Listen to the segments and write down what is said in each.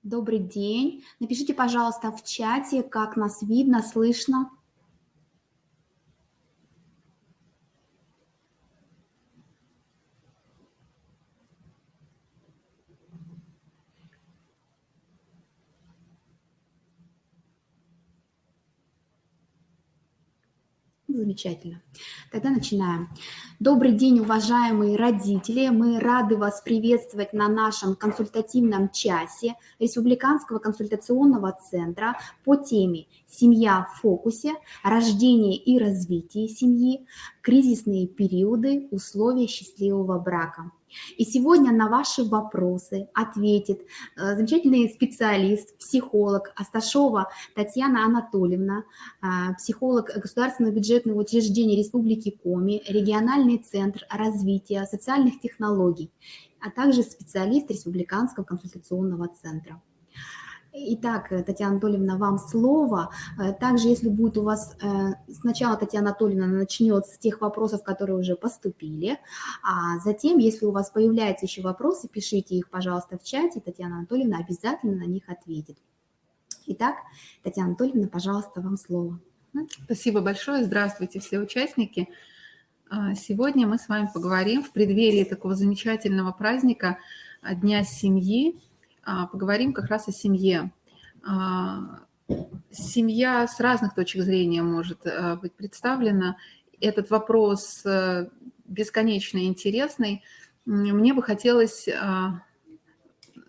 Добрый день. Напишите, пожалуйста, в чате, как нас видно, слышно. Замечательно. Тогда начинаем. Добрый день, уважаемые родители. Мы рады вас приветствовать на нашем консультативном часе Республиканского консультационного центра по теме «Семья в фокусе. Рождение и развитие семьи. Кризисные периоды. Условия счастливого брака». И сегодня на ваши вопросы ответит замечательный специалист, психолог Асташова Татьяна Анатольевна, психолог Государственного бюджетного учреждения Республики Коми, региональный центр развития социальных технологий, а также специалист Республиканского консультационного центра. Итак, Татьяна Анатольевна, вам слово. Также, если будет у вас... Сначала Татьяна Анатольевна начнет с тех вопросов, которые уже поступили, а затем, если у вас появляются еще вопросы, пишите их, пожалуйста, в чате, Татьяна Анатольевна обязательно на них ответит. Итак, Татьяна Анатольевна, пожалуйста, вам слово. Спасибо большое. Здравствуйте, все участники. Сегодня мы с вами поговорим в преддверии такого замечательного праздника Дня семьи. Поговорим как раз о семье. Семья с разных точек зрения может быть представлена. Этот вопрос бесконечно интересный. Мне бы хотелось...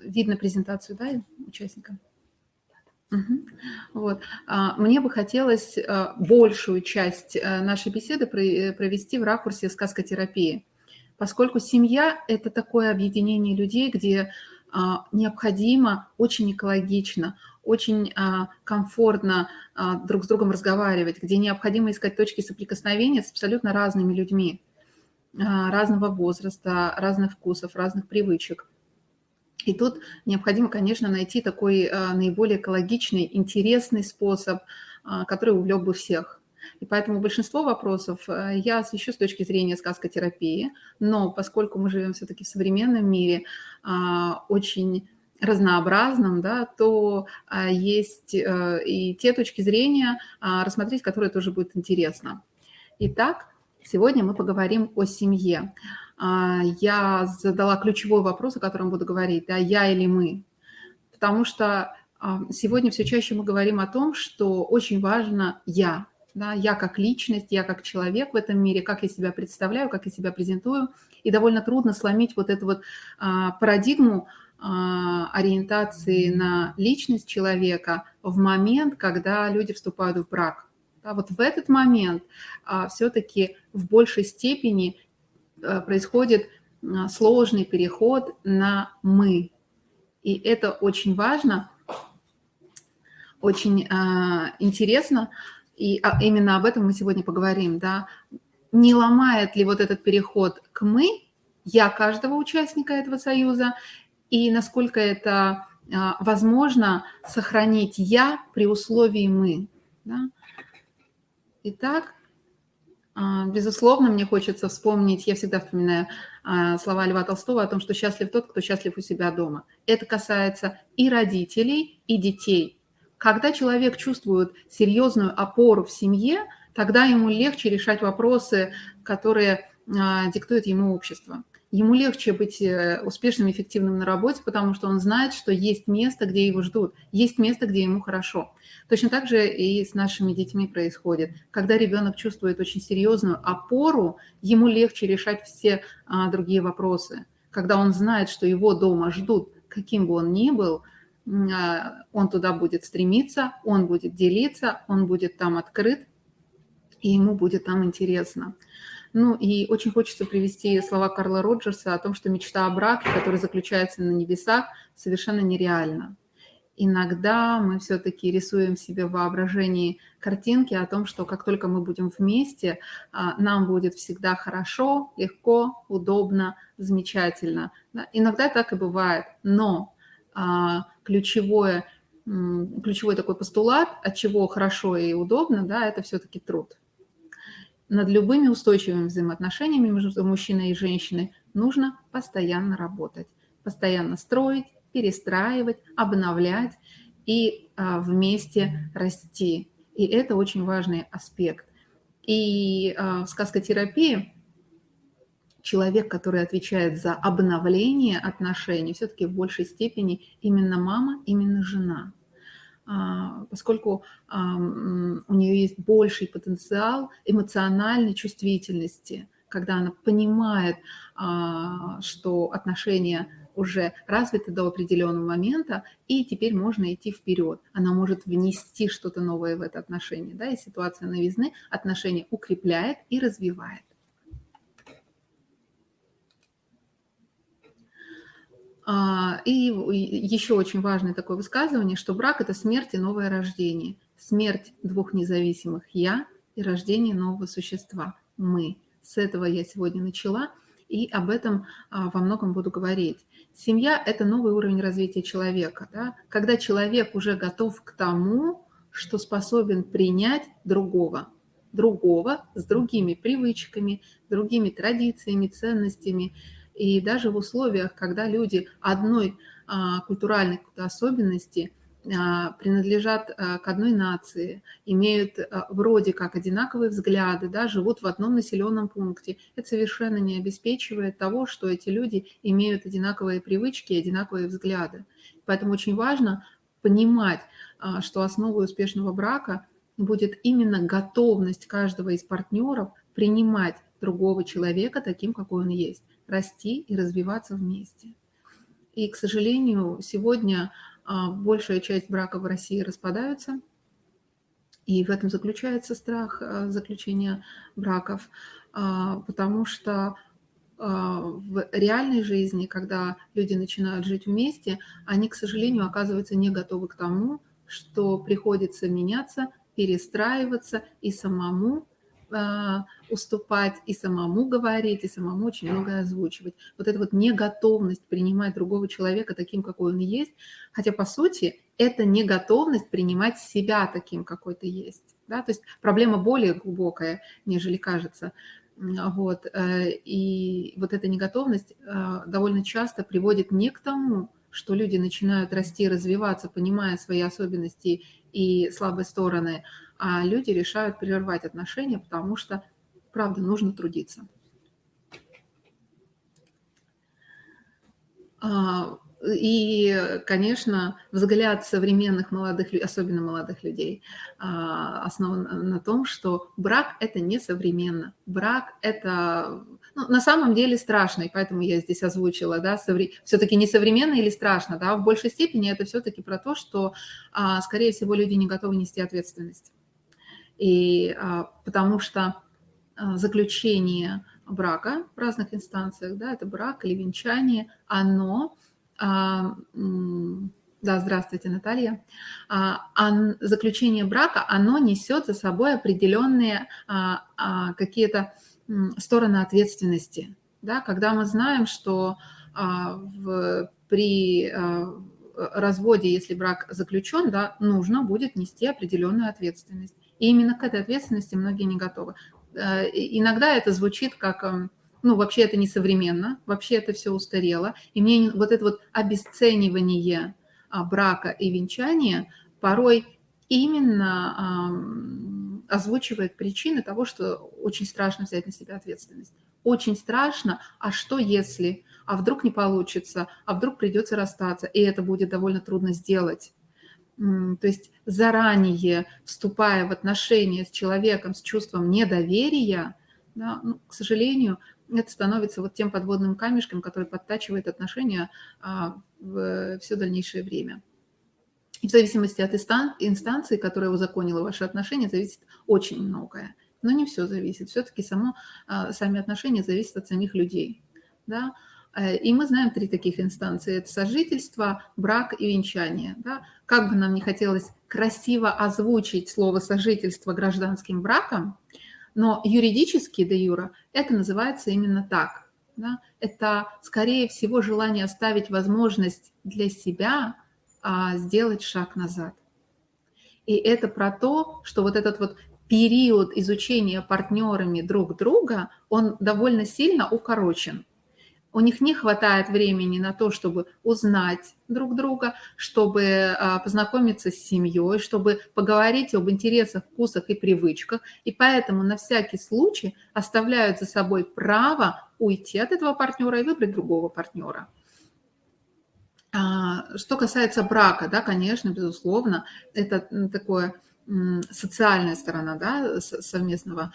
Видно презентацию, да, участника? Вот. Мне бы хотелось большую часть нашей беседы провести в ракурсе сказкотерапии, поскольку семья – это такое объединение людей, где необходимо очень экологично, очень комфортно друг с другом разговаривать, где необходимо искать точки соприкосновения с абсолютно разными людьми, разного возраста, разных вкусов, разных привычек. И тут необходимо, конечно, найти такой наиболее экологичный, интересный способ, который увлек бы всех. И поэтому большинство вопросов я освещу с точки зрения сказкотерапии, но поскольку мы живем все-таки в современном мире, очень разнообразном, да, то есть и те точки зрения рассмотреть, которые тоже будет интересно. Итак, сегодня мы поговорим о семье. Я задала ключевой вопрос, о котором буду говорить, да, я или мы. Потому что сегодня все чаще мы говорим о том, что очень важно я. Да, я как личность, я как человек в этом мире, как я себя представляю, как я себя презентую. И довольно трудно сломить вот эту вот парадигму ориентации на личность человека в момент, когда люди вступают в брак. Да, вот в этот момент все-таки в большей степени происходит сложный переход на «мы». И это очень важно, очень интересно, и именно об этом мы сегодня поговорим. Да? Не ломает ли вот этот переход к «мы» я каждого участника этого союза, и насколько это возможно сохранить «я» при условии «мы». Да? Итак, безусловно, мне хочется вспомнить, я всегда вспоминаю слова Льва Толстого о том, что счастлив тот, кто счастлив у себя дома. Это касается и родителей, и детей. Когда человек чувствует серьезную опору в семье, тогда ему легче решать вопросы, которые диктует ему общество. Ему легче быть успешным, эффективным на работе, потому что он знает, что есть место, где его ждут, есть место, где ему хорошо. Точно так же и с нашими детьми происходит. Когда ребенок чувствует очень серьезную опору, ему легче решать все другие вопросы. Когда он знает, что его дома ждут, каким бы он ни был, он туда будет стремиться, он будет делиться, он будет там открыт, и ему будет там интересно. Ну и очень хочется привести слова Карла Роджерса о том, что мечта о браке, которая заключается на небесах, совершенно нереальна. Иногда мы все-таки рисуем себе в воображении картинки о том, что как только мы будем вместе, нам будет всегда хорошо, легко, удобно, замечательно. Иногда так и бывает, но ключевой такой постулат, от чего хорошо и удобно, да, это все-таки труд. Над любыми устойчивыми взаимоотношениями между мужчиной и женщиной нужно постоянно работать, постоянно строить, перестраивать, обновлять и вместе расти. И это очень важный аспект. И в сказкотерапии человек, который отвечает за обновление отношений, все-таки в большей степени именно мама, именно жена. Поскольку у нее есть больший потенциал эмоциональной чувствительности, когда она понимает, что отношения уже развиты до определенного момента, и теперь можно идти вперед. Она может внести что-то новое в это отношение, да, и ситуация новизны отношения укрепляет и развивает. И еще очень важное такое высказывание, что брак – это смерть и новое рождение. Смерть двух независимых «я» и рождение нового существа – «мы». С этого я сегодня начала, и об этом во многом буду говорить. Семья – это новый уровень развития человека, да? Когда человек уже готов к тому, что способен принять другого с другими привычками, другими традициями, ценностями. И даже в условиях, когда люди одной культуральной особенности принадлежат к одной нации, имеют вроде как одинаковые взгляды, да, живут в одном населенном пункте, это совершенно не обеспечивает того, что эти люди имеют одинаковые привычки и одинаковые взгляды. Поэтому очень важно понимать, что основой успешного брака будет именно готовность каждого из партнеров принимать другого человека таким, какой он есть, расти и развиваться вместе. И, к сожалению, сегодня большая часть браков в России распадаются, и в этом заключается страх заключения браков, потому что в реальной жизни, когда люди начинают жить вместе, они, к сожалению, оказываются не готовы к тому, что приходится меняться, перестраиваться и самому уступать, и самому говорить, и самому очень многое озвучивать. Вот эта вот неготовность принимать другого человека таким, какой он есть, хотя, по сути, это неготовность принимать себя таким, какой ты есть. Да? То есть проблема более глубокая, нежели кажется. Вот. И вот эта неготовность довольно часто приводит не к тому, что люди начинают расти, развиваться, понимая свои особенности и слабые стороны, а люди решают прервать отношения, потому что, правда, нужно трудиться. И, конечно, взгляд современных молодых людей, особенно молодых людей, основан на том, что брак – это не современно. Брак – это на самом деле страшно, и поэтому я здесь озвучила, да, все-таки не современно или страшно, да, в большей степени это все-таки про то, что, скорее всего, люди не готовы нести ответственность. И потому что заключение брака в разных инстанциях, да, это брак или венчание, оно, да, здравствуйте, Наталья, заключение брака, оно несет за собой определенные какие-то стороны ответственности, да, когда мы знаем, что при разводе, если брак заключен, да, нужно будет нести определенную ответственность. И именно к этой ответственности многие не готовы. Иногда это звучит как, вообще это не современно, вообще это все устарело. И мне вот это вот обесценивание брака и венчания порой именно озвучивает причины того, что очень страшно взять на себя ответственность. Очень страшно, а что если, а вдруг не получится, а вдруг придется расстаться, и это будет довольно трудно сделать. То есть заранее вступая в отношения с человеком с чувством недоверия, да, к сожалению, это становится вот тем подводным камешком, который подтачивает отношения в все дальнейшее время. И в зависимости от инстанции, которая узаконила ваши отношения, зависит очень многое. Но не все зависит. Все-таки сами отношения зависят от самих людей. Да? И мы знаем 3 таких инстанции. Это сожительство, брак и венчание. Да? Как бы нам ни хотелось красиво озвучить слово сожительство гражданским браком, но юридически, де юра, это называется именно так. Да? Это, скорее всего, желание оставить возможность для себя сделать шаг назад. И это про то, что вот этот вот период изучения партнерами друг друга, он довольно сильно укорочен. У них не хватает времени на то, чтобы узнать друг друга, чтобы познакомиться с семьей, чтобы поговорить об интересах, вкусах и привычках. И поэтому на всякий случай оставляют за собой право уйти от этого партнера и выбрать другого партнера. Что касается брака, да, конечно, безусловно, это такое социальная сторона, да, совместного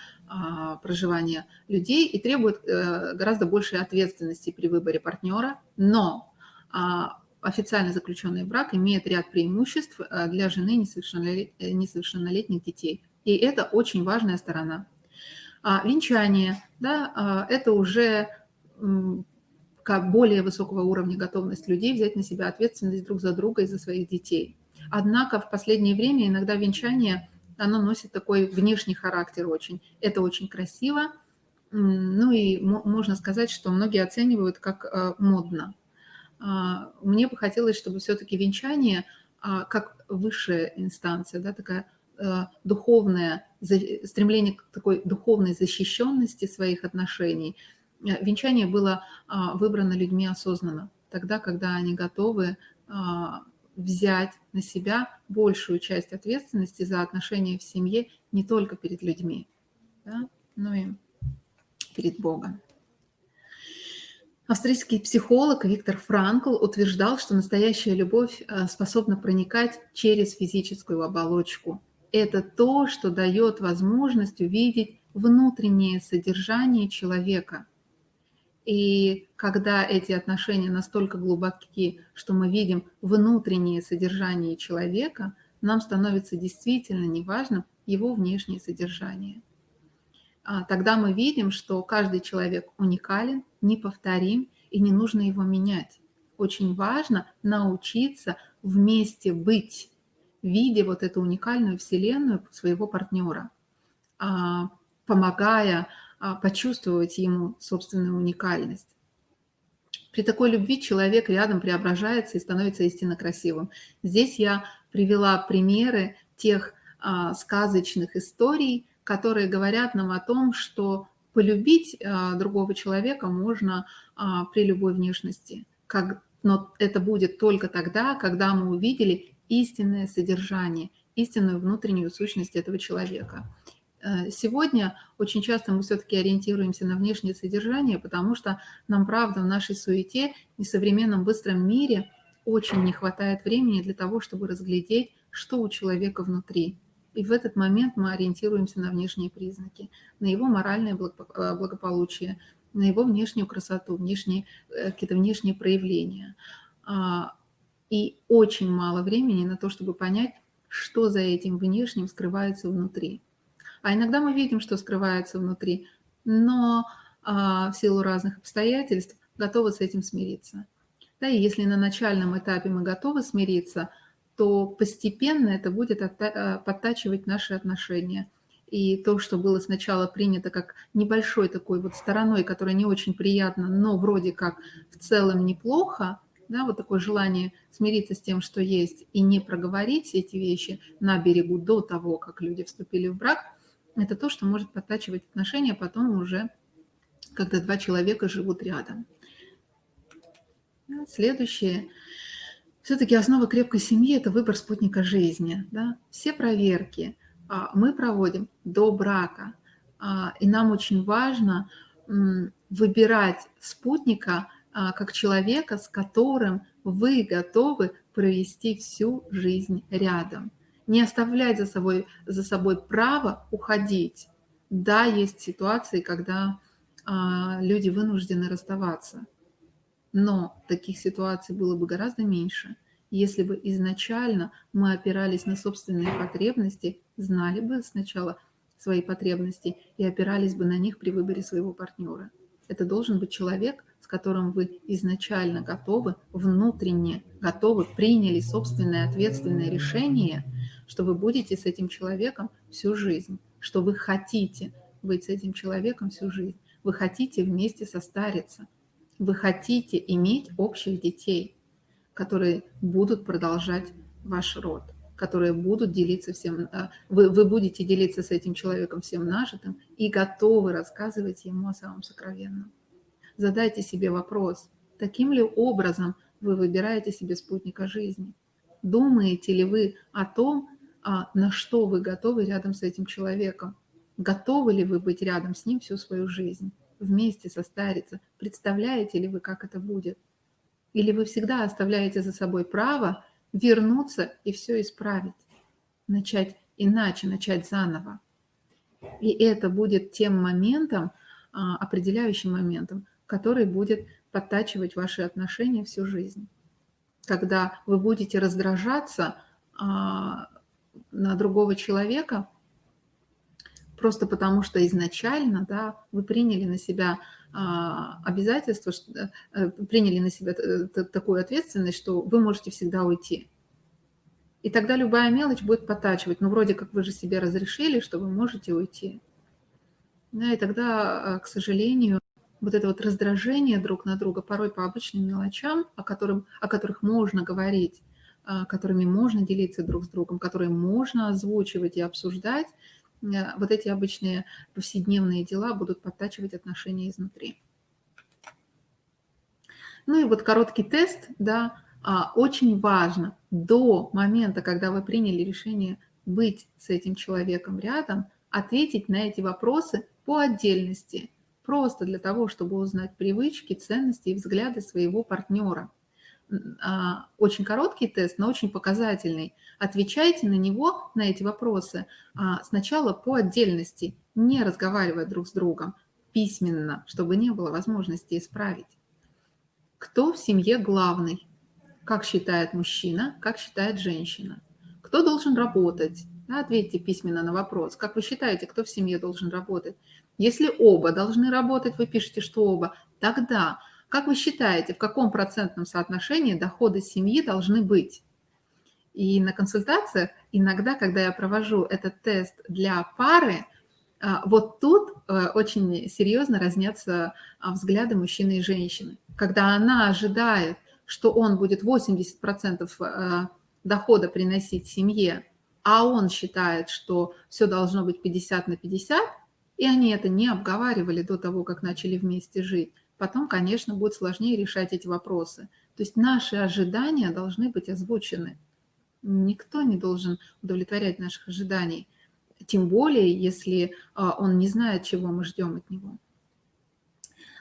проживания людей и требует гораздо большей ответственности при выборе партнера, но официально заключенный брак имеет ряд преимуществ для жены несовершеннолетних детей, и это очень важная сторона. Венчание, да, это уже как более высокого уровня готовность людей взять на себя ответственность друг за друга и за своих детей. Однако в последнее время иногда венчание, оно носит такой внешний характер очень. Это очень красиво, ну и можно сказать, что многие оценивают как модно. Мне бы хотелось, чтобы все-таки венчание, как высшая инстанция, да, такая духовное стремление к такой духовной защищенности своих отношений, венчание было выбрано людьми осознанно, тогда, когда они готовы взять на себя большую часть ответственности за отношения в семье не только перед людьми, да, но и перед Богом. Австрийский психолог Виктор Франкл утверждал, что настоящая любовь способна проникать через физическую оболочку. Это то, что дает возможность увидеть внутреннее содержание человека. И когда эти отношения настолько глубоки, что мы видим внутреннее содержание человека, нам становится действительно неважным его внешнее содержание. Тогда мы видим, что каждый человек уникален, неповторим, и не нужно его менять. Очень важно научиться вместе быть, видя вот эту уникальную вселенную своего партнера, помогая почувствовать ему собственную уникальность. При такой любви человек рядом преображается и становится истинно красивым. Здесь я привела примеры тех сказочных историй, которые говорят нам о том, что полюбить другого человека можно при любой внешности. Но это будет только тогда, когда мы увидели истинное содержание, истинную внутреннюю сущность этого человека. Сегодня очень часто мы все-таки ориентируемся на внешнее содержание, потому что нам, правда, в нашей суете и современном быстром мире очень не хватает времени для того, чтобы разглядеть, что у человека внутри. И в этот момент мы ориентируемся на внешние признаки, на его моральное благополучие, на его внешнюю красоту, какие-то внешние проявления. И очень мало времени на то, чтобы понять, что за этим внешним скрывается внутри. А иногда мы видим, что скрывается внутри, но в силу разных обстоятельств готовы с этим смириться. Да, и если на начальном этапе мы готовы смириться, то постепенно это будет подтачивать наши отношения. И то, что было сначала принято как небольшой такой вот стороной, которая не очень приятна, но вроде как в целом неплохо, да, вот такое желание смириться с тем, что есть, и не проговорить эти вещи на берегу до того, как люди вступили в брак, это то, что может подтачивать отношения потом уже, когда два человека живут рядом. Следующее. Все-таки основа крепкой семьи – это выбор спутника жизни. Да? Все проверки мы проводим до брака. И нам очень важно выбирать спутника как человека, с которым вы готовы провести всю жизнь рядом. Не оставлять за собой право уходить. Да, есть ситуации, когда люди вынуждены расставаться. Но таких ситуаций было бы гораздо меньше, если бы изначально мы опирались на собственные потребности, знали бы сначала свои потребности и опирались бы на них при выборе своего партнера. Это должен быть человек, с которым вы изначально готовы, внутренне готовы, приняли собственное ответственное решение, что вы будете с этим человеком всю жизнь, что вы хотите быть с этим человеком всю жизнь, вы хотите вместе состариться, вы хотите иметь общих детей, которые будут продолжать ваш род, которые будут делиться всем, вы будете делиться с этим человеком всем нажитым и готовы рассказывать ему о самом сокровенном. Задайте себе вопрос, таким ли образом вы выбираете себе спутника жизни? Думаете ли вы о том, на что вы готовы рядом с этим человеком? Готовы ли вы быть рядом с ним всю свою жизнь? Вместе состариться? Представляете ли вы, как это будет? Или вы всегда оставляете за собой право вернуться и все исправить, начать иначе, начать заново? И это будет тем моментом, определяющим моментом, который будет подтачивать ваши отношения всю жизнь. Когда вы будете раздражаться на другого человека просто потому, что изначально, да, вы приняли на себя обязательство, приняли на себя такую ответственность, что вы можете всегда уйти. И тогда любая мелочь будет подтачивать. Ну, вроде как вы же себе разрешили, что вы можете уйти. Да, и тогда, к сожалению, вот это вот раздражение друг на друга порой по обычным мелочам, о которых можно говорить, которыми можно делиться друг с другом, которые можно озвучивать и обсуждать, вот эти обычные повседневные дела будут подтачивать отношения изнутри. Ну и вот короткий тест, да, очень важно до момента, когда вы приняли решение быть с этим человеком рядом, ответить на эти вопросы по отдельности, просто для того, чтобы узнать привычки, ценности и взгляды своего партнера. Очень короткий тест, но очень показательный. Отвечайте на него, на эти вопросы, сначала по отдельности, не разговаривая друг с другом, письменно, чтобы не было возможности исправить. Кто в семье главный? Как считает мужчина, как считает женщина? Кто должен работать? Да, ответьте письменно на вопрос. Как вы считаете, кто в семье должен работать? Если оба должны работать, вы пишете, что оба, тогда как вы считаете, в каком процентном соотношении доходы семьи должны быть? И на консультациях иногда, когда я провожу этот тест для пары, вот тут очень серьезно разнятся взгляды мужчины и женщины. Когда она ожидает, что он будет 80% дохода приносить семье, а он считает, что все должно быть 50/50, и они это не обговаривали до того, как начали вместе жить, потом, конечно, будет сложнее решать эти вопросы. То есть наши ожидания должны быть озвучены. Никто не должен удовлетворять наших ожиданий, тем более, если он не знает, чего мы ждем от него.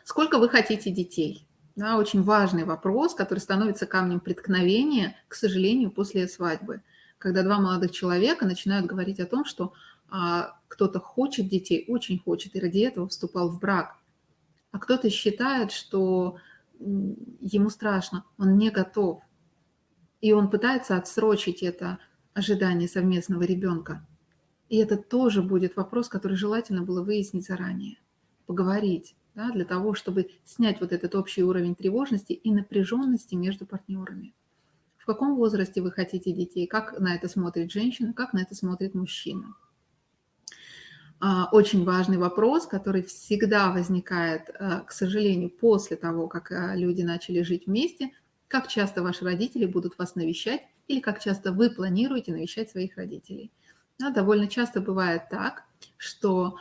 Сколько вы хотите детей? Да, очень важный вопрос, который становится камнем преткновения, к сожалению, после свадьбы. Когда два молодых человека начинают говорить о том, что кто-то хочет детей, очень хочет, и ради этого вступал в брак. А кто-то считает, что ему страшно, он не готов. И он пытается отсрочить это ожидание совместного ребенка. И это тоже будет вопрос, который желательно было выяснить заранее, поговорить, да, для того, чтобы снять вот этот общий уровень тревожности и напряженности между партнерами. В каком возрасте вы хотите детей, как на это смотрит женщина, как на это смотрит мужчина. Очень важный вопрос, который всегда возникает, к сожалению, после того, как люди начали жить вместе. Как часто ваши родители будут вас навещать или как часто вы планируете навещать своих родителей. Да, довольно часто бывает так, что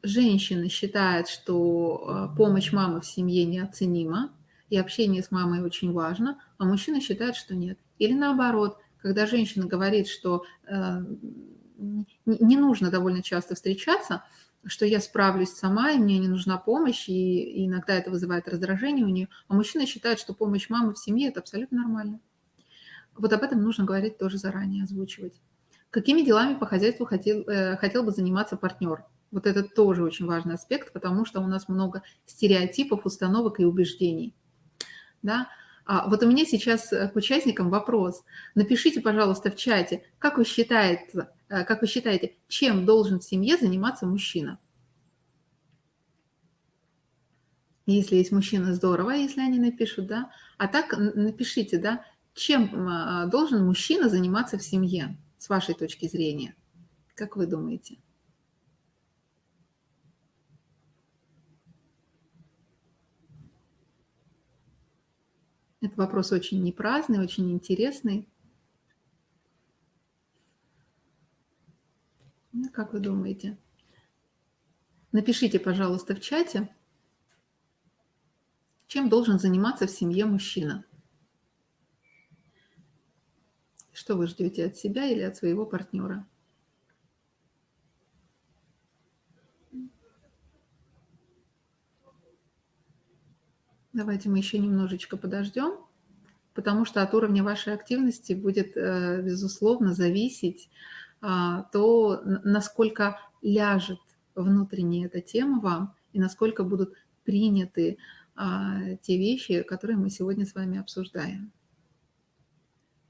женщина считает, что помощь мамы в семье неоценима, и общение с мамой очень важно, а мужчина считает, что нет. Или наоборот, когда женщина говорит, что не нужно довольно часто встречаться, что я справлюсь сама, и мне не нужна помощь, и иногда это вызывает раздражение у нее, а мужчина считает, что помощь мамы в семье – это абсолютно нормально. Вот об этом нужно говорить тоже заранее, озвучивать. Какими делами по хозяйству хотел бы заниматься партнер? Вот это тоже очень важный аспект, потому что у нас много стереотипов, установок и убеждений. Да? Вот у меня сейчас к участникам вопрос. Напишите, пожалуйста, в чате, как вы считаете, чем должен в семье заниматься мужчина? Если есть мужчина, здорово, если они напишут, да. А так напишите, да, чем должен мужчина заниматься в семье, с вашей точки зрения? Как вы думаете? Это вопрос очень непраздный, очень интересный. Как вы думаете? Напишите, пожалуйста, в чате. Чем должен заниматься в семье мужчина? Что вы ждете от себя или от своего партнера? Давайте мы еще немножечко подождем, потому что от уровня вашей активности будет, безусловно, зависеть насколько ляжет внутренне эта тема вам и насколько будут приняты те вещи, которые мы сегодня с вами обсуждаем.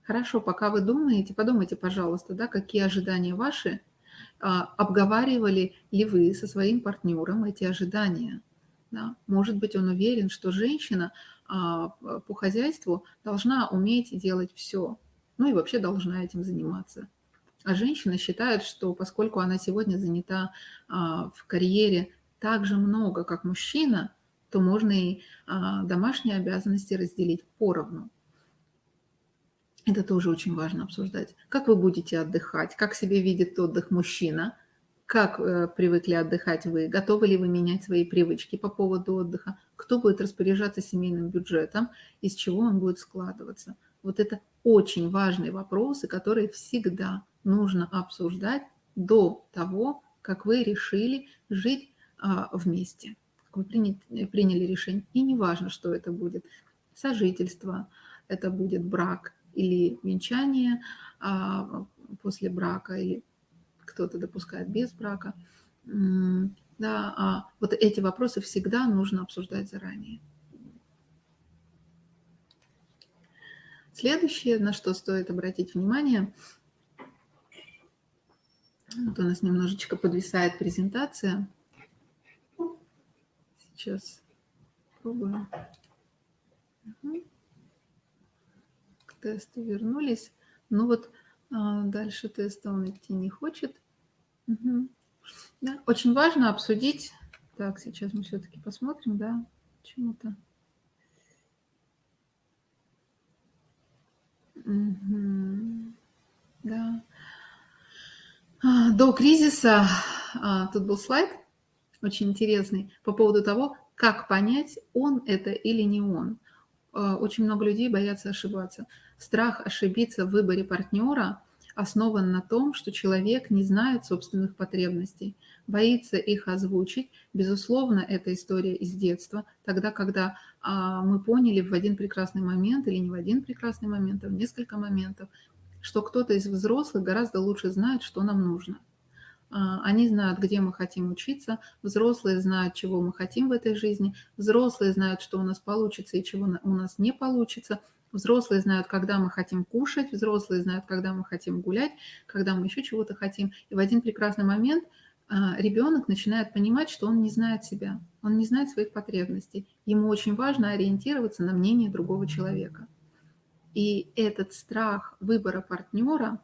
Хорошо, пока вы думаете, подумайте, пожалуйста, да, какие ожидания ваши, обговаривали ли вы со своим партнером эти ожидания. Да? Может быть, он уверен, что женщина по хозяйству должна уметь делать все, ну и вообще должна этим заниматься. А женщина считает, что поскольку она сегодня занята в карьере так же много, как мужчина, то можно и домашние обязанности разделить поровну. Это тоже очень важно обсуждать. Как вы будете отдыхать, как себе видит отдых мужчина, как привыкли отдыхать вы, готовы ли вы менять свои привычки по поводу отдыха, кто будет распоряжаться семейным бюджетом, из чего он будет складываться. Вот это очень важные вопросы, которые всегда нужно обсуждать до того, как вы решили жить вместе, как вы приняли решение. И не важно, что это будет. Сожительство, это будет брак или венчание после брака, или кто-то допускает без брака. Да, вот эти вопросы всегда нужно обсуждать заранее. Следующее, на что стоит обратить внимание, вот у нас немножечко подвисает презентация. Сейчас пробуем. К тесту вернулись. Ну вот дальше теста он идти не хочет. Да, очень важно обсудить. Так, сейчас мы все-таки посмотрим, да, почему-то. Да. До кризиса тут был слайд очень интересный по поводу того, как понять, он это или не он. Очень много людей боятся ошибаться. Страх ошибиться в выборе партнера основан на том, что человек не знает собственных потребностей, боится их озвучить. Безусловно, это история из детства. Тогда, когда мы поняли в один прекрасный момент, или не в один прекрасный момент, а в несколько моментов, что кто-то из взрослых гораздо лучше знает, что нам нужно. Они знают, где мы хотим учиться, взрослые знают, чего мы хотим в этой жизни, взрослые знают, что у нас получится и чего у нас не получится, взрослые знают, когда мы хотим кушать, взрослые знают, когда мы хотим гулять, когда мы еще чего-то хотим. И в один прекрасный момент ребенок начинает понимать, что он не знает себя, он не знает своих потребностей. Ему очень важно ориентироваться на мнение другого человека. И этот страх выбора партнера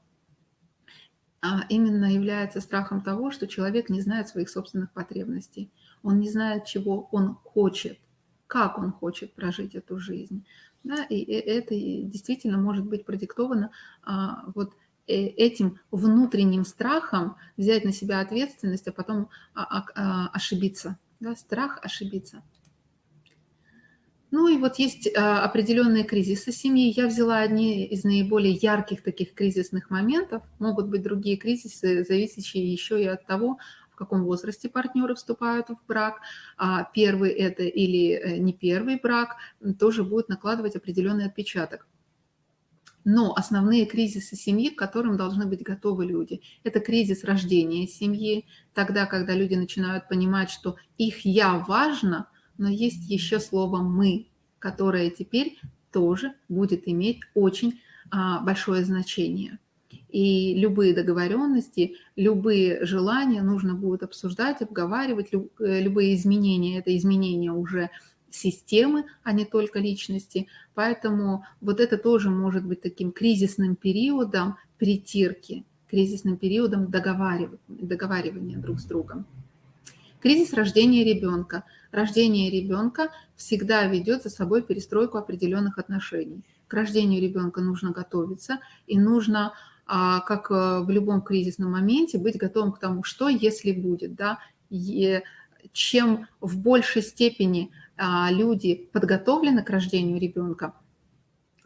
именно является страхом того, что человек не знает своих собственных потребностей. Он не знает, чего он хочет, как он хочет прожить эту жизнь. Да, и это действительно может быть продиктовано вот этим внутренним страхом взять на себя ответственность, а потом ошибиться. Да, страх ошибиться. Ну и вот есть определенные кризисы семьи. Я взяла одни из наиболее ярких таких кризисных моментов. Могут быть другие кризисы, зависящие еще и от того, в каком возрасте партнеры вступают в брак. Первый это или не первый брак, тоже будет накладывать определенный отпечаток. Но основные кризисы семьи, к которым должны быть готовы люди, это кризис рождения семьи, тогда, когда люди начинают понимать, что их «я» важно, но есть еще слово «мы», которое теперь тоже будет иметь очень большое значение. И любые договоренности, любые желания нужно будет обсуждать, обговаривать, любые изменения. Это изменения уже системы, а не только личности. Поэтому вот это тоже может быть таким кризисным периодом притирки, кризисным периодом договаривания друг с другом. Кризис рождения ребенка. Рождение ребенка всегда ведет за собой перестройку определенных отношений. К рождению ребенка нужно готовиться, и нужно, как в любом кризисном моменте, быть готовым к тому, что если будет. Да? И чем в большей степени люди подготовлены к рождению ребенка,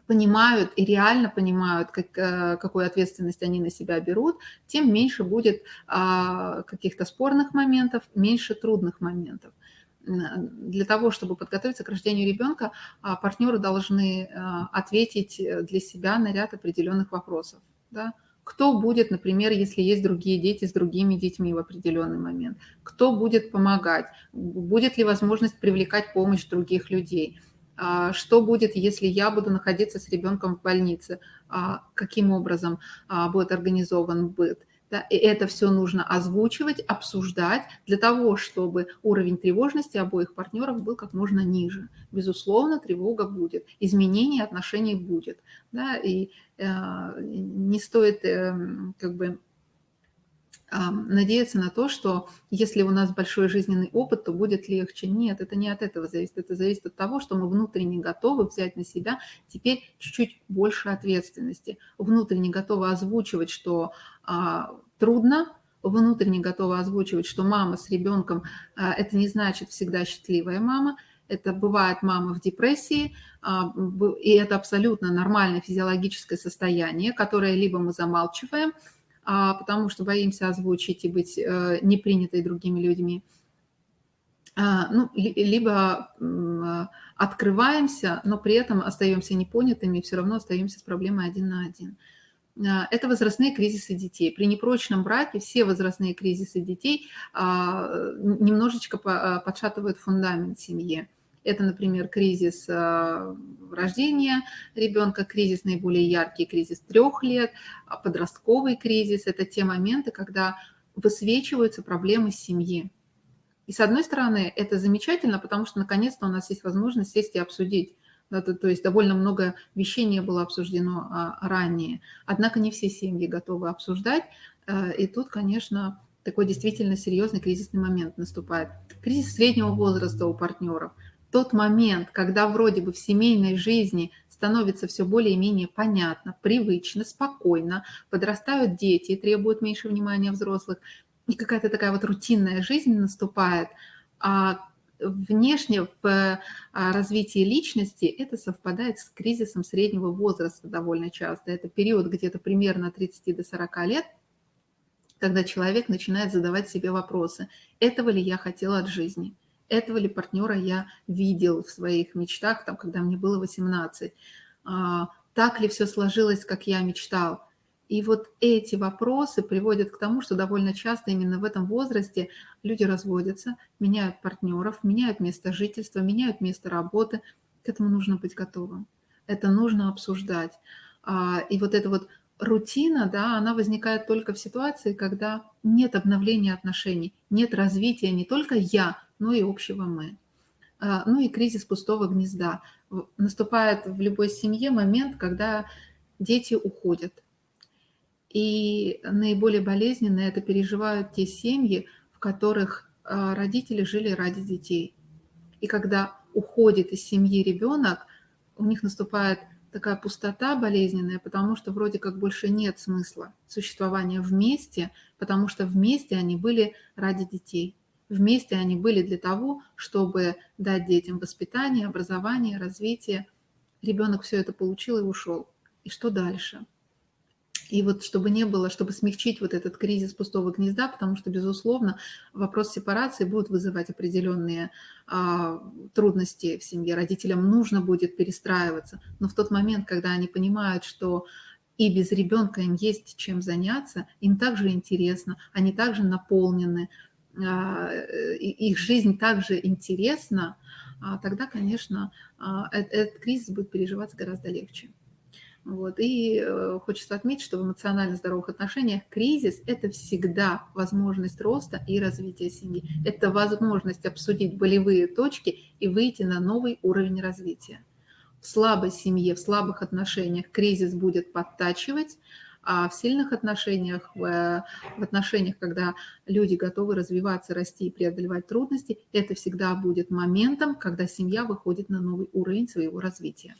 понимают и реально понимают, какую ответственность они на себя берут, тем меньше будет каких-то спорных моментов, меньше трудных моментов. Для того, чтобы подготовиться к рождению ребенка, партнеры должны ответить для себя на ряд определенных вопросов. Да? Кто будет, например, если есть другие дети с другими детьми в определенный момент? Кто будет помогать? Будет ли возможность привлекать помощь других людей? Что будет, если я буду находиться с ребенком в больнице? Каким образом будет организован быт? Да, и это все нужно озвучивать, обсуждать для того, чтобы уровень тревожности обоих партнеров был как можно ниже. Безусловно, тревога будет, изменение отношений будет. Да, и не стоит как бы надеяться на то, что если у нас большой жизненный опыт, то будет легче. Нет, это не от этого зависит. Это зависит от того, что мы внутренне готовы взять на себя теперь чуть-чуть больше ответственности. Внутренне готовы озвучивать, что трудно, внутренне готовы озвучивать, что мама с ребенком это не значит всегда счастливая мама. Это бывает мама в депрессии, и это абсолютно нормальное физиологическое состояние, которое либо мы замалчиваем, потому что боимся озвучить и быть не принятой другими людьми. Либо открываемся, но при этом остаемся непонятыми и все равно остаемся с проблемой один на один. Это возрастные кризисы детей. При непрочном браке все возрастные кризисы детей немножечко подшатывают фундамент семьи. Это, например, кризис рождения ребенка, кризис наиболее яркий, кризис 3 лет, подростковый кризис. Это те моменты, когда высвечиваются проблемы семьи. И с одной стороны, это замечательно, потому что наконец-то у нас есть возможность сесть и обсудить. То есть довольно много вещей не было обсуждено ранее. Однако не все семьи готовы обсуждать. И тут, конечно, такой действительно серьезный кризисный момент наступает. Кризис среднего возраста у партнеров. Тот момент, когда вроде бы в семейной жизни становится все более-менее понятно, привычно, спокойно, подрастают дети и требуют меньше внимания взрослых, и какая-то такая вот рутинная жизнь наступает, а внешне в развитии личности это совпадает с кризисом среднего возраста довольно часто. Это период где-то примерно от 30 до 40 лет, когда человек начинает задавать себе вопросы. Этого ли я хотел от жизни? Этого ли партнера я видел в своих мечтах, там, когда мне было 18? Так ли все сложилось, как я мечтал? И вот эти вопросы приводят к тому, что довольно часто именно в этом возрасте люди разводятся, меняют партнеров, меняют место жительства, меняют место работы. К этому нужно быть готовым. Это нужно обсуждать. И вот эта вот рутина, да, она возникает только в ситуации, когда нет обновления отношений, нет развития не только я, но и общего мы. Ну и кризис пустого гнезда. Наступает в любой семье момент, когда дети уходят. И наиболее болезненно это переживают те семьи, в которых родители жили ради детей. И когда уходит из семьи ребенок, у них наступает такая пустота болезненная, потому что вроде как больше нет смысла существования вместе, потому что вместе они были ради детей. Вместе они были для того, чтобы дать детям воспитание, образование, развитие. Ребенок все это получил и ушел. И что дальше? И вот чтобы не было, чтобы смягчить вот этот кризис пустого гнезда, потому что, безусловно, вопрос сепарации будет вызывать определенные трудности в семье. Родителям нужно будет перестраиваться. Но в тот момент, когда они понимают, что и без ребенка им есть чем заняться, им также интересно, они также наполнены, их жизнь также интересна, тогда, конечно, этот кризис будет переживаться гораздо легче. Вот. И хочется отметить, что в эмоционально здоровых отношениях кризис – это всегда возможность роста и развития семьи. Это возможность обсудить болевые точки и выйти на новый уровень развития. В слабой семье, в слабых отношениях кризис будет подтачивать, а в сильных отношениях, в отношениях, когда люди готовы развиваться, расти и преодолевать трудности, это всегда будет моментом, когда семья выходит на новый уровень своего развития.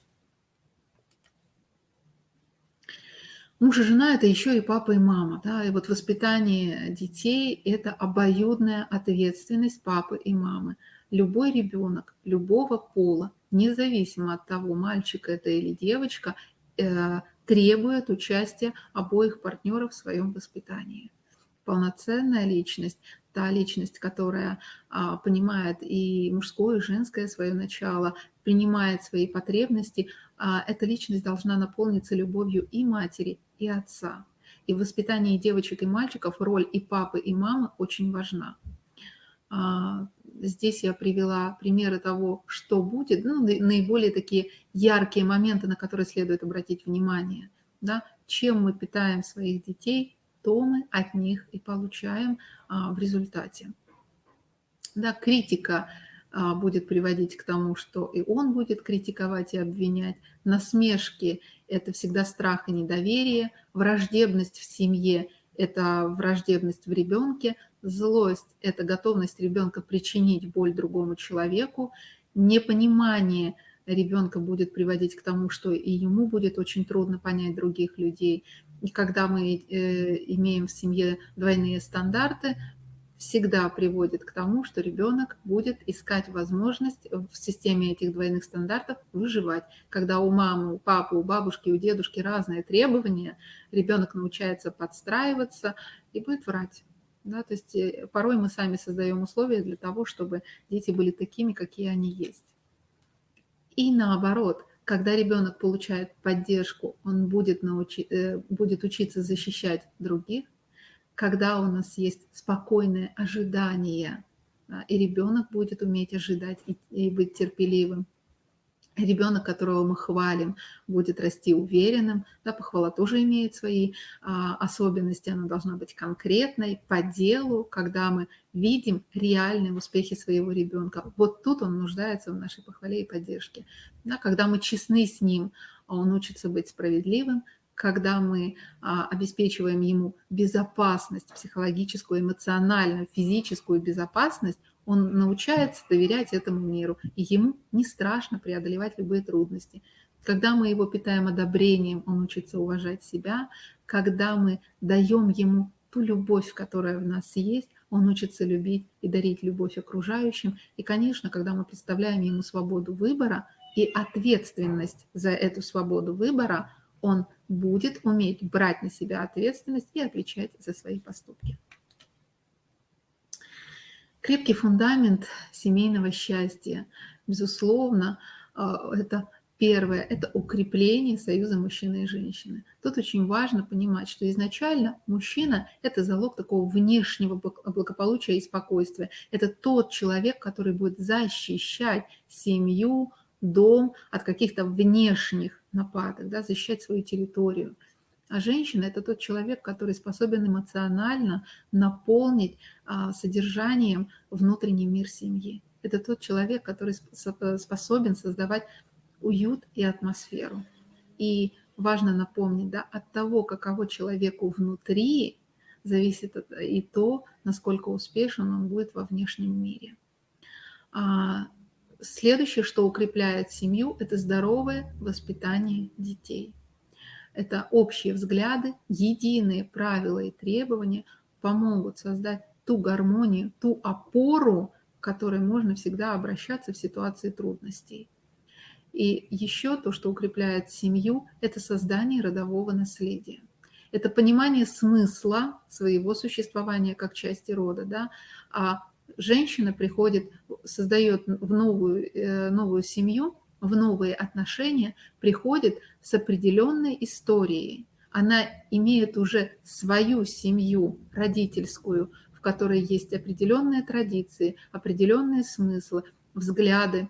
Муж и жена – это еще и папа и мама. Да? И вот воспитание детей – это обоюдная ответственность папы и мамы. любой ребенок любого пола, независимо от того, мальчик это или девочка, требует участия обоих партнеров в своем воспитании. Полноценная личность, та личность, которая понимает и мужское, и женское свое начало, принимает свои потребности, эта личность должна наполниться любовью и матери, и отца. И в воспитании девочек и мальчиков роль и папы, и мамы очень важна. Здесь я привела примеры того, что будет, наиболее такие яркие моменты, на которые следует обратить внимание. Да? Чем мы питаем своих детей, то мы от них и получаем в результате. Да, критика будет приводить к тому, что и он будет критиковать и обвинять. Насмешки – это всегда страх и недоверие. Враждебность в семье – это враждебность в ребенке. Злость – это готовность ребенка причинить боль другому человеку. Непонимание ребенка будет приводить к тому, что и ему будет очень трудно понять других людей. И когда мы имеем в семье двойные стандарты, всегда приводит к тому, что ребенок будет искать возможность в системе этих двойных стандартов выживать. Когда у мамы, у папы, у бабушки, у дедушки разные требования, ребенок научается подстраиваться и будет врать. Да, то есть порой мы сами создаем условия для того, чтобы дети были такими, какие они есть. И наоборот, когда ребенок получает поддержку, он будет учиться защищать других. Когда у нас есть спокойное ожидание, да, и ребенок будет уметь ожидать и быть терпеливым. Ребенок, которого мы хвалим, будет расти уверенным. Да, похвала тоже имеет свои особенности, она должна быть конкретной, по делу, когда мы видим реальные успехи своего ребенка. Вот тут он нуждается в нашей похвале и поддержке. Да, когда мы честны с ним, он учится быть справедливым. Когда мы обеспечиваем ему безопасность, психологическую, эмоциональную, физическую безопасность, он научается доверять этому миру, и ему не страшно преодолевать любые трудности. Когда мы его питаем одобрением, он учится уважать себя. Когда мы даем ему ту любовь, которая в нас есть, он учится любить и дарить любовь окружающим. И, конечно, когда мы представляем ему свободу выбора и ответственность за эту свободу выбора, он будет уметь брать на себя ответственность и отвечать за свои поступки. Крепкий фундамент семейного счастья, безусловно, это первое, это укрепление союза мужчины и женщины. Тут очень важно понимать, что изначально мужчина – это залог такого внешнего благополучия и спокойствия. Это тот человек, который будет защищать семью, дом от каких-то внешних нападок, да, защищать свою территорию. А женщина – это тот человек, который способен эмоционально наполнить содержанием внутренний мир семьи. Это тот человек, который способен создавать уют и атмосферу. И важно напомнить, да, от того, каково человеку внутри, зависит и то, насколько успешен он будет во внешнем мире. Следующее, что укрепляет семью, это здоровое воспитание детей. Это общие взгляды, единые правила и требования помогут создать ту гармонию, ту опору, к которой можно всегда обращаться в ситуации трудностей. И еще то, что укрепляет семью, это создание родового наследия. Это понимание смысла своего существования как части рода. Да? А женщина приходит, создает в новую семью, в новые отношения, приходит с определенной историей. Она имеет уже свою семью родительскую, в которой есть определенные традиции, определенные смыслы, взгляды,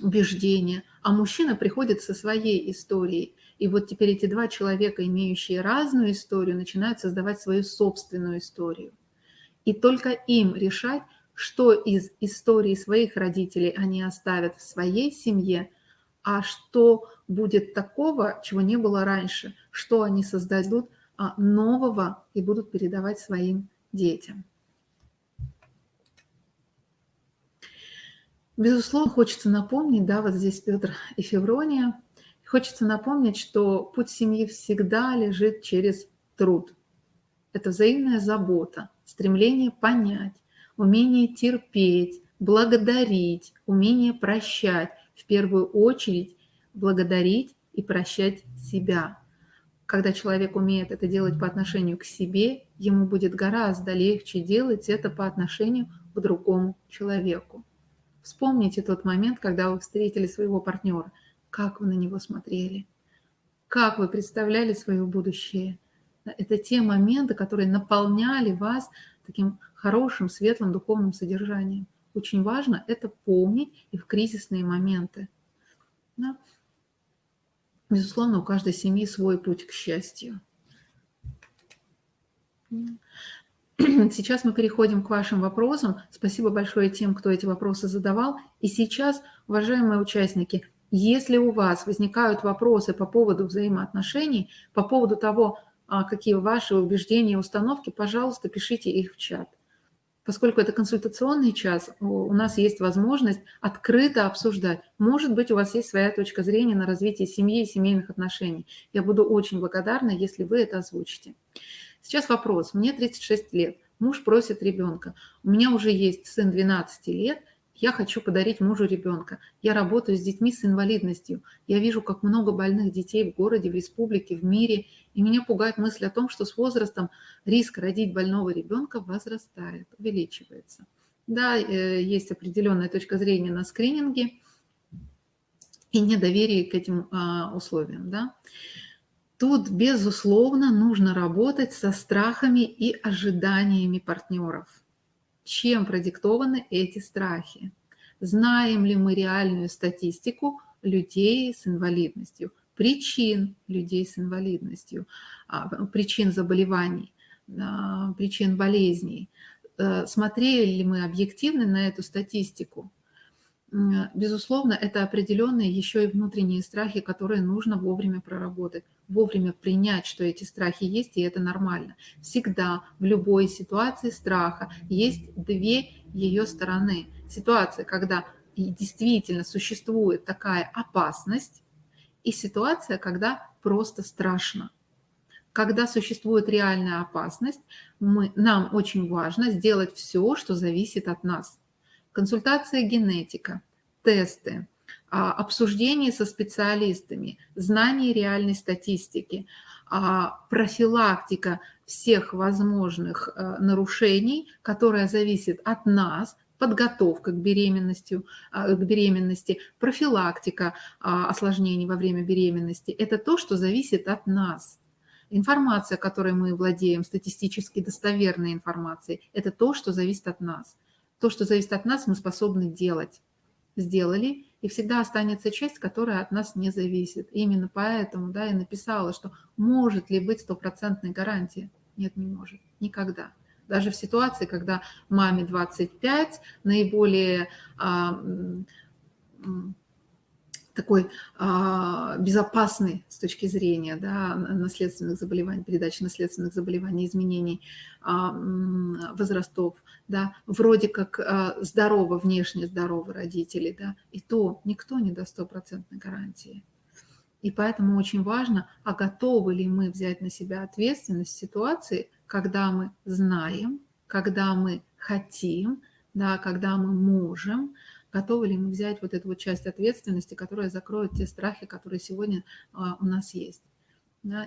убеждения. А мужчина приходит со своей историей. И вот теперь эти два человека, имеющие разную историю, начинают создавать свою собственную историю. И только им решать, что из истории своих родителей они оставят в своей семье, а что будет такого, чего не было раньше, что они создадут нового и будут передавать своим детям. Безусловно, хочется напомнить, да, вот здесь Петр и Феврония, хочется напомнить, что путь семьи всегда лежит через труд. Это взаимная забота, стремление понять, умение терпеть, благодарить, умение прощать. В первую очередь благодарить и прощать себя. Когда человек умеет это делать по отношению к себе, ему будет гораздо легче делать это по отношению к другому человеку. Вспомните тот момент, когда вы встретили своего партнера, как вы на него смотрели, как вы представляли свое будущее. Это те моменты, которые наполняли вас таким хорошим, светлым духовным содержанием. Очень важно это помнить и в кризисные моменты. Да? Безусловно, у каждой семьи свой путь к счастью. Сейчас мы переходим к вашим вопросам. Спасибо большое тем, кто эти вопросы задавал. И сейчас, уважаемые участники, если у вас возникают вопросы по поводу взаимоотношений, по поводу того, какие ваши убеждения и установки, пожалуйста, пишите их в чат. Поскольку это консультационный час, у нас есть возможность открыто обсуждать. Может быть, у вас есть своя точка зрения на развитие семьи и семейных отношений. Я буду очень благодарна, если вы это озвучите. Сейчас вопрос. Мне 36 лет. Муж просит ребенка. У меня уже есть сын 12 лет. Я хочу подарить мужу ребенка. Я работаю с детьми с инвалидностью. Я вижу, как много больных детей в городе, в республике, в мире. И меня пугает мысль о том, что с возрастом риск родить больного ребенка возрастает, увеличивается. Да, есть определенная точка зрения на скрининге и недоверие к этим условиям. Да. Тут, безусловно, нужно работать со страхами и ожиданиями партнеров. Чем продиктованы эти страхи? Знаем ли мы реальную статистику людей с инвалидностью, причин людей с инвалидностью, причин заболеваний, причин болезней? Смотрели ли мы объективно на эту статистику? Безусловно, это определенные еще и внутренние страхи, которые нужно вовремя проработать, вовремя принять, что эти страхи есть, и это нормально. Всегда в любой ситуации страха есть две ее стороны. Ситуация, когда действительно существует такая опасность, и ситуация, когда просто страшно. Когда существует реальная опасность, нам очень важно сделать все, что зависит от нас. Консультация генетика, тесты, обсуждение со специалистами, знание реальной статистики, профилактика всех возможных нарушений, которая зависит от нас, подготовка к беременности, профилактика осложнений во время беременности. Это то, что зависит от нас. Информация, которой мы владеем, статистически достоверной информацией, это то, что зависит от нас. То, что зависит от нас, мы способны делать. Сделали, и всегда останется часть, которая от нас не зависит. И именно поэтому я написала, что может ли быть стопроцентной гарантия? Нет, не может. Никогда. Даже в ситуации, когда маме 25, наиболее такой безопасный с точки зрения наследственных заболеваний, передачи наследственных заболеваний, изменений возрастов, вроде как внешне здоровы родители, и то никто не даст стопроцентной гарантии. И поэтому очень важно, готовы ли мы взять на себя ответственность в ситуации, когда мы знаем, когда мы хотим, когда мы можем, готовы ли мы взять вот эту часть ответственности, которая закроет те страхи, которые сегодня у нас есть.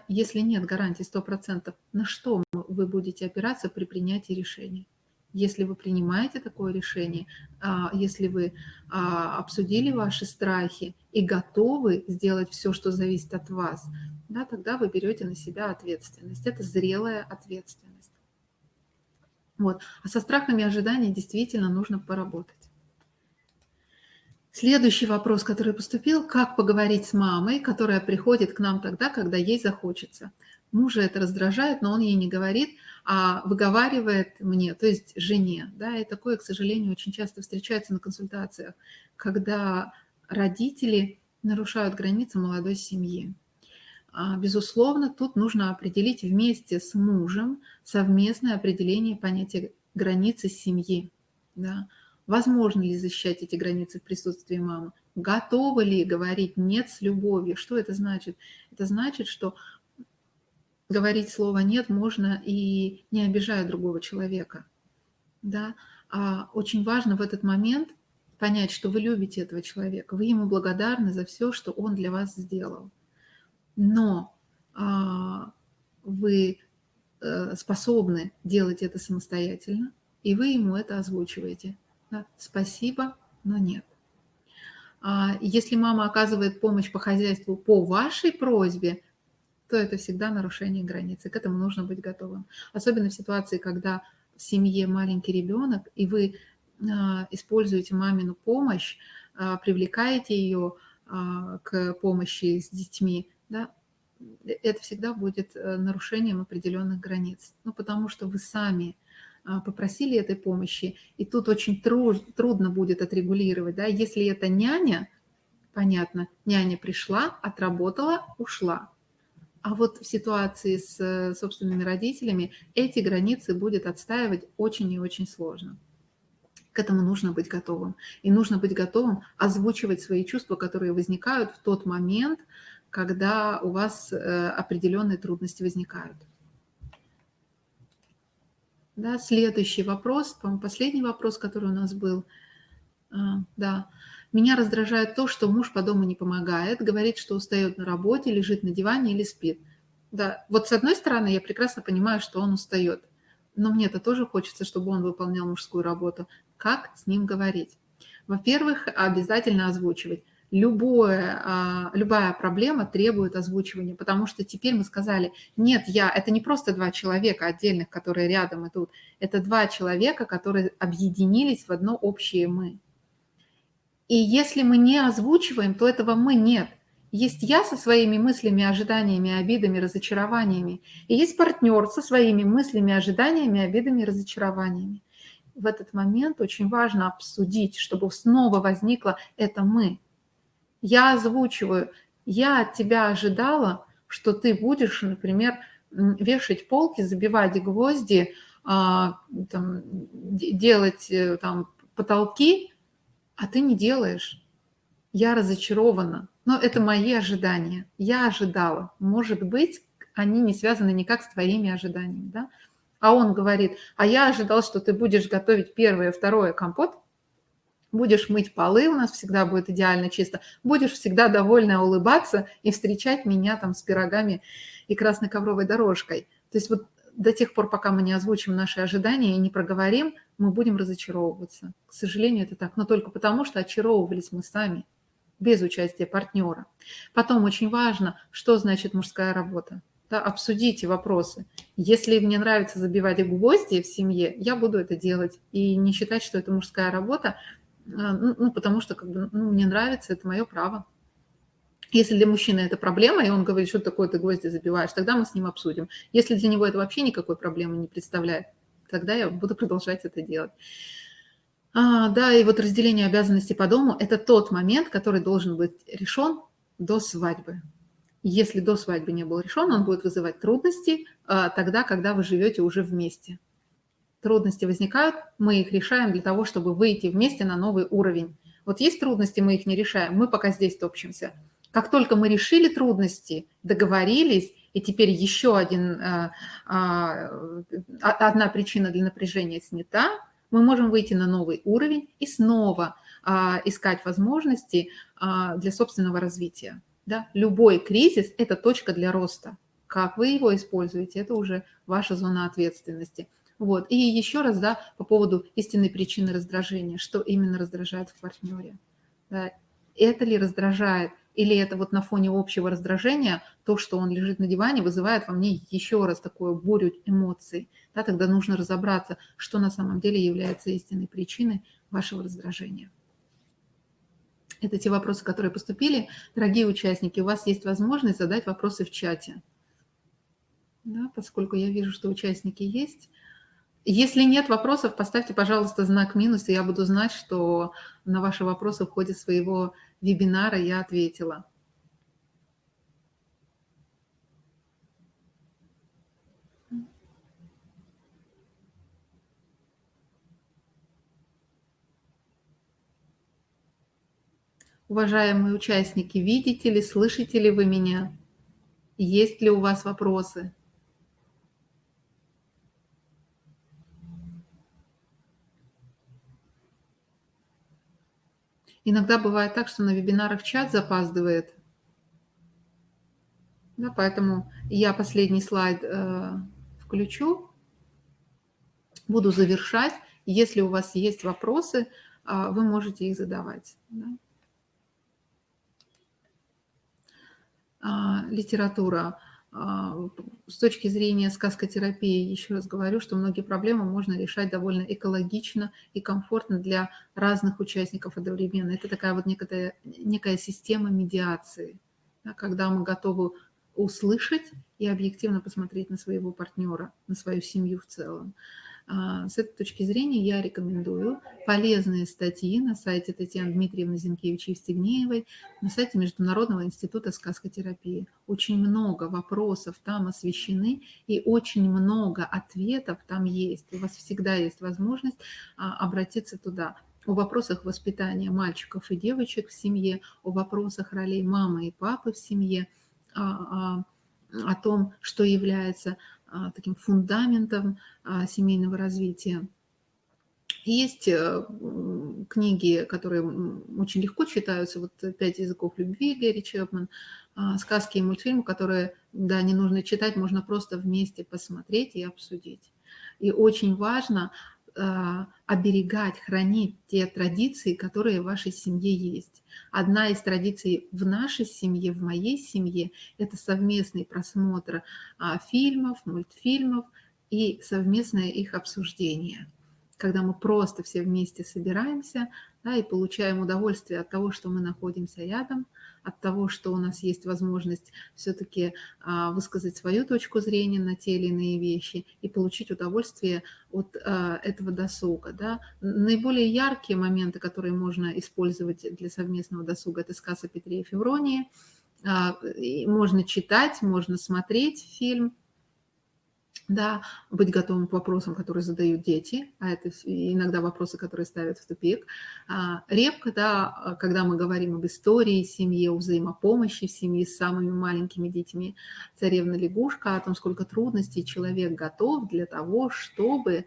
Если нет гарантии 100%, на что вы будете опираться при принятии решения? Если вы принимаете такое решение, если вы обсудили ваши страхи и готовы сделать все, что зависит от вас, тогда вы берете на себя ответственность. Это зрелая ответственность. Вот. А со страхами и ожиданиями действительно нужно поработать. Следующий вопрос, который поступил: как поговорить с мамой, которая приходит к нам тогда, когда ей захочется? Мужа это раздражает, но он ей не говорит, а выговаривает мне, то есть жене. И такое, к сожалению, очень часто встречается на консультациях, когда родители нарушают границы молодой семьи. Безусловно, тут нужно определить вместе с мужем совместное определение понятия границы семьи. Возможно ли защищать эти границы в присутствии мамы? Готовы ли говорить «нет» с любовью? Что это значит? Это значит, что говорить слово «нет» можно и не обижая другого человека. Очень важно в этот момент понять, что вы любите этого человека, вы ему благодарны за все, что он для вас сделал. Но вы способны делать это самостоятельно, и вы ему это озвучиваете. Да? Спасибо, но нет. Если мама оказывает помощь по хозяйству по вашей просьбе, то это всегда нарушение границы. К этому нужно быть готовым. Особенно в ситуации, когда в семье маленький ребенок, и вы используете мамину помощь, привлекаете ее к помощи с детьми, да, это всегда будет нарушением определенных границ. Ну, потому что вы сами попросили этой помощи, и тут очень трудно будет отрегулировать. Да? Если это няня, понятно, няня пришла, отработала, ушла. А вот в ситуации с собственными родителями эти границы будет отстаивать очень и очень сложно. К этому нужно быть готовым. И нужно быть готовым озвучивать свои чувства, которые возникают в тот момент, когда у вас определенные трудности возникают. Да, следующий вопрос, по-моему, последний вопрос, который у нас был. Да. Меня раздражает то, что муж по дому не помогает, говорит, что устает на работе, лежит на диване или спит. Да, вот с одной стороны, я прекрасно понимаю, что он устает, но мне-то тоже хочется, чтобы он выполнял мужскую работу. Как с ним говорить? Во-первых, обязательно озвучивать. Любая проблема требует озвучивания, потому что теперь мы сказали, нет, это не просто два человека отдельных, которые рядом идут, это два человека, которые объединились в одно общее «мы». И если мы не озвучиваем, то этого «мы» нет. Есть я со своими мыслями, ожиданиями, обидами, разочарованиями, и есть партнер со своими мыслями, ожиданиями, обидами, разочарованиями. В этот момент очень важно обсудить, чтобы снова возникло это «мы». Я озвучиваю, я от тебя ожидала, что ты будешь, например, вешать полки, забивать гвозди, делать там потолки, а ты не делаешь. Я разочарована. Но это мои ожидания. Я ожидала. Может быть, они не связаны никак с твоими ожиданиями. Да? А он говорит, а я ожидал, что ты будешь готовить первое, второе компот, будешь мыть полы, у нас всегда будет идеально чисто, будешь всегда довольно улыбаться и встречать меня там с пирогами и красной ковровой дорожкой. То есть вот до тех пор, пока мы не озвучим наши ожидания и не проговорим, мы будем разочаровываться. К сожалению, это так. Но только потому, что очаровывались мы сами, без участия партнера. Потом очень важно, что значит мужская работа. Да, обсудите вопросы. Если мне нравится забивать гвозди в семье, я буду это делать. И не считать, что это мужская работа, потому что мне нравится, это мое право. Если для мужчины это проблема, и он говорит, что такое ты гвозди забиваешь, тогда мы с ним обсудим. Если для него это вообще никакой проблемы не представляет, тогда я буду продолжать это делать. Да, и вот разделение обязанностей по дому – это тот момент, который должен быть решен до свадьбы. Если до свадьбы не был решен, он будет вызывать трудности тогда, когда вы живете уже вместе. Трудности возникают, мы их решаем для того, чтобы выйти вместе на новый уровень. Вот есть трудности, мы их не решаем, мы пока здесь топчемся. Как только мы решили трудности, договорились, и теперь еще одна причина для напряжения снята, мы можем выйти на новый уровень и снова искать возможности для собственного развития. Да? Любой кризис – это точка для роста. Как вы его используете – это уже ваша зона ответственности. Вот. И еще раз, да, по поводу истинной причины раздражения. Что именно раздражает в партнере? Да? Это ли раздражает? Или это вот на фоне общего раздражения то, что он лежит на диване, вызывает во мне еще раз такую бурю эмоций. Да, тогда нужно разобраться, что на самом деле является истинной причиной вашего раздражения. Это те вопросы, которые поступили. Дорогие участники, у вас есть возможность задать вопросы в чате. Да, поскольку я вижу, что участники есть. Если нет вопросов, поставьте, пожалуйста, знак минус, и я буду знать, что на ваши вопросы в ходе своего вебинара я ответила. Уважаемые участники, видите ли, слышите ли вы меня? Есть ли у вас вопросы? Иногда бывает так, что на вебинарах чат запаздывает. Да, поэтому я последний слайд включу, буду завершать. Если у вас есть вопросы, вы можете их задавать. Да. Литература. С точки зрения сказкотерапии, еще раз говорю, что многие проблемы можно решать довольно экологично и комфортно для разных участников одновременно. Это такая вот некая система медиации, да, когда мы готовы услышать и объективно посмотреть на своего партнера, на свою семью в целом. С этой точки зрения я рекомендую полезные статьи на сайте Татьяны Дмитриевны Зинкевич-Евстигнеевой, на сайте Международного института сказкотерапии. Очень много вопросов там освещены, и очень много ответов там есть. У вас всегда есть возможность обратиться туда. О вопросах воспитания мальчиков и девочек в семье, о вопросах ролей мамы и папы в семье, о том, что является таким фундаментом семейного развития. Есть книги, которые очень легко читаются, вот «5 языков любви» Гэри Чепман, сказки и мультфильмы, которые, да, не нужно читать, можно просто вместе посмотреть и обсудить. И очень важно оберегать, хранить те традиции, которые в вашей семье есть. Одна из традиций в нашей семье, в моей семье, это совместный просмотр фильмов, мультфильмов и совместное их обсуждение. Когда мы просто все вместе собираемся, да, и получаем удовольствие от того, что мы находимся рядом, от того, что у нас есть возможность все-таки высказать свою точку зрения на те или иные вещи и получить удовольствие от этого досуга. Да. Наиболее яркие моменты, которые можно использовать для совместного досуга, это «Сказ о Петре и Февронии». Можно читать, можно смотреть фильм, да, быть готовым к вопросам, которые задают дети, а это иногда вопросы, которые ставят в тупик. Репка, да, когда мы говорим об истории семьи, о взаимопомощи в семье с самыми маленькими детьми, «Царевна-лягушка», о том, сколько трудностей человек готов для того, чтобы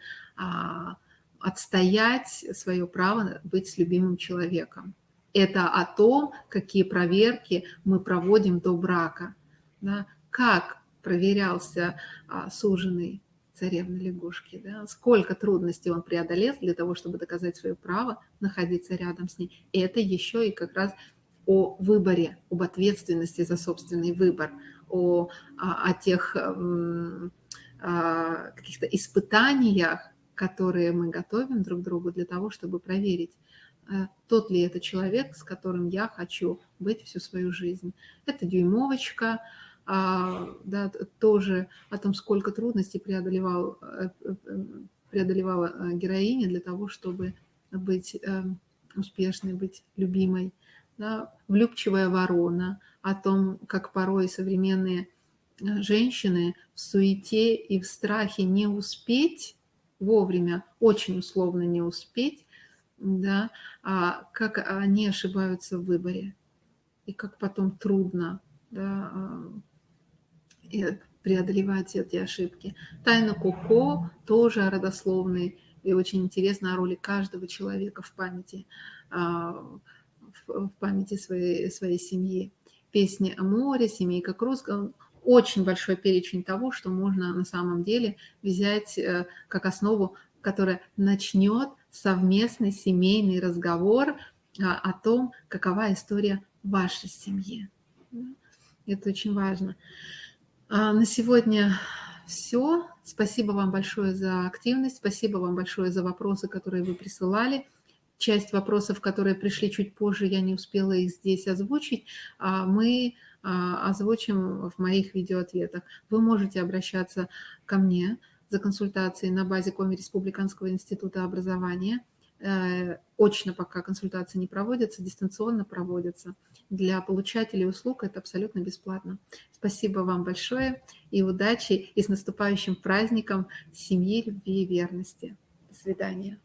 отстоять свое право быть с любимым человеком. Это о том, какие проверки мы проводим до брака, да, как проверялся суженый царевны лягушки, да, сколько трудностей он преодолел для того, чтобы доказать свое право находиться рядом с ней. И это еще и как раз о выборе, об ответственности за собственный выбор, о тех каких-то испытаниях, которые мы готовим друг другу для того, чтобы проверить, тот ли это человек, с которым я хочу быть всю свою жизнь. Это дюймовочка, да, тоже о том, сколько трудностей преодолевала героиня для того, чтобы быть успешной, быть любимой. Да. «Влюбчивая ворона», о том, как порой современные женщины в суете и в страхе не успеть вовремя, очень условно не успеть, да, как они ошибаются в выборе, и как потом трудно, да, преодолевать эти ошибки. «Тайна Коко» тоже о родословной, и очень интересно о роли каждого человека в памяти, своей семьи. «Песни о море», «Семейка Круз». Очень большой перечень того, что можно на самом деле взять как основу, которая начнет совместный семейный разговор о том, какова история вашей семьи. Это очень важно. На сегодня все. Спасибо вам большое за активность, спасибо вам большое за вопросы, которые вы присылали. Часть вопросов, которые пришли чуть позже, я не успела их здесь озвучить, мы озвучим в моих видеоответах. Вы можете обращаться ко мне за консультацией на базе Коми Республиканского института образования. Очно пока консультации не проводятся, дистанционно проводятся. Для получателей услуг это абсолютно бесплатно. Спасибо вам большое и удачи, и с наступающим праздником семьи, любви и верности. До свидания.